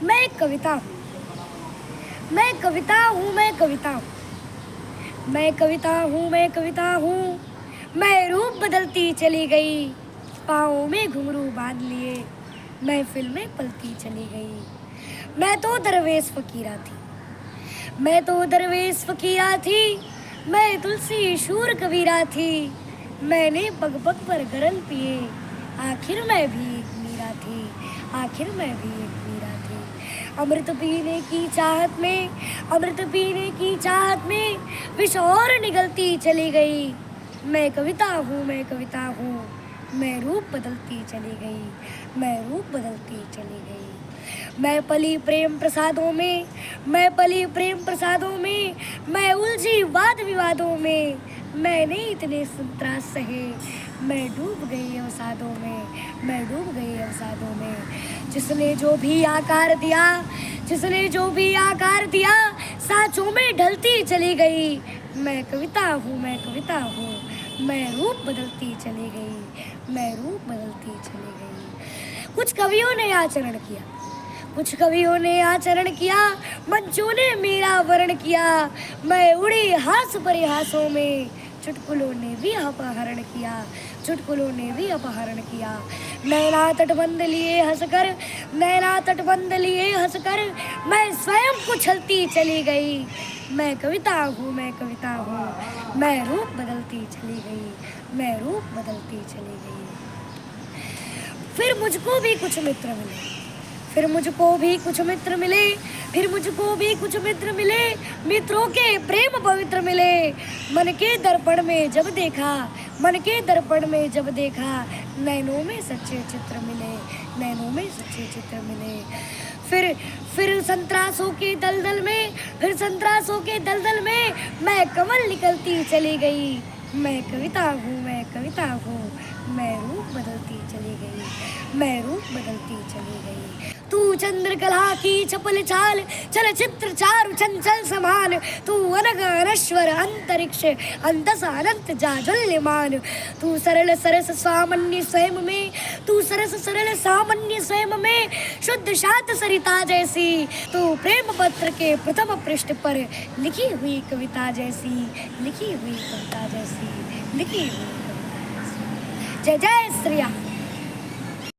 मैं एक कविता हूँ, मैं कविता हूँ, मैं कविता हूँ, मैं कविता हूँ, मैं कविता हूँ। मैं रूप बदलती चली गई, पाँव में घुंघरू बांध लिए महफिल में पलती चली गई। मैं तो दरवेश फकीरा थी, मैं तो दरवेश फकीरा थी, मैं तुलसी शूर कबीरा थी। मैंने पग पग पर गरल पिए, आखिर मैं भी एक मीरा थी, आखिर मैं भी एक मीरा थी। अमृत पीने की चाहत में, अमृत पीने की चाहत में विष और निगलती चली गई। मैं कविता हूँ, मैं कविता हूँ, मैं रूप बदलती चली गई, मैं रूप बदलती चली गई। मैं पली प्रेम प्रसादों में, मैं पली प्रेम प्रसादों में, मैं उलझी वाद विवादों में। मैंने इतने संतरास सहे, मैं डूब गई अवसादों में, मैं डूब गई अवसादों में। जिसने जो भी आकार दिया, जिसने जो भी आकार दिया, सांचों में ढलती चली गई। मैं कविता हूँ, मैं कविता हूँ, मैं रूप बदलती चली गई, मैं रूप बदलती चली गई। कुछ कवियों ने आचरण किया, कुछ कवियों ने आचरण किया, मंचों ने मेरा वर्ण किया। मैं उड़ी हास परिहासों में, चुटकुलों ने भी अपहरण किया, चुटकुलों ने भी अपहरण किया। नैना तटबंध लिए हंसकर, नैना तटबंध लिए हंसकर, मैं स्वयं को छलती चली गई। मैं कविता हूँ, मैं कविता हूँ, मैं रूप बदलती चली गई, मैं रूप बदलती चली गई। फिर मुझको भी कुछ मित्र मिले, फिर मुझको भी कुछ मित्र मिले, फिर मुझको भी कुछ मित्र मिले, मित्रों के प्रेम पवित्र मिले। मन के दर्पण में जब देखा, मन के दर्पण में जब देखा, नैनों में सच्चे चित्र मिले, नैनों में सच्चे चित्र मिले। फिर संतरासों के दलदल में, फिर संतरासों के दलदल में मैं कमल निकलती चली गई। मैं कविता हूँ, मैं कविता हूँ, मैं रूप बदलती चली गई, मैं रूप बदलती चली गई। तू चंद्रकला की चपल चाल, चलचित्र चारु चंचल समान। तू अनग अनश्वर अंतरिक्ष, अंतस अनंत जाज्वल्यमान। तू सरल सरस सामान्य स्वयं में, तू सरस सरल सामान्य स्वयं में, शुद्ध शांत सरिता जैसी। तू प्रेम पत्र के प्रथम पृष्ठ पर लिखी हुई कविता जैसी, लिखी हुई कविता जैसी, लिखी हुई कविता जैसी। जय जय श्री राम।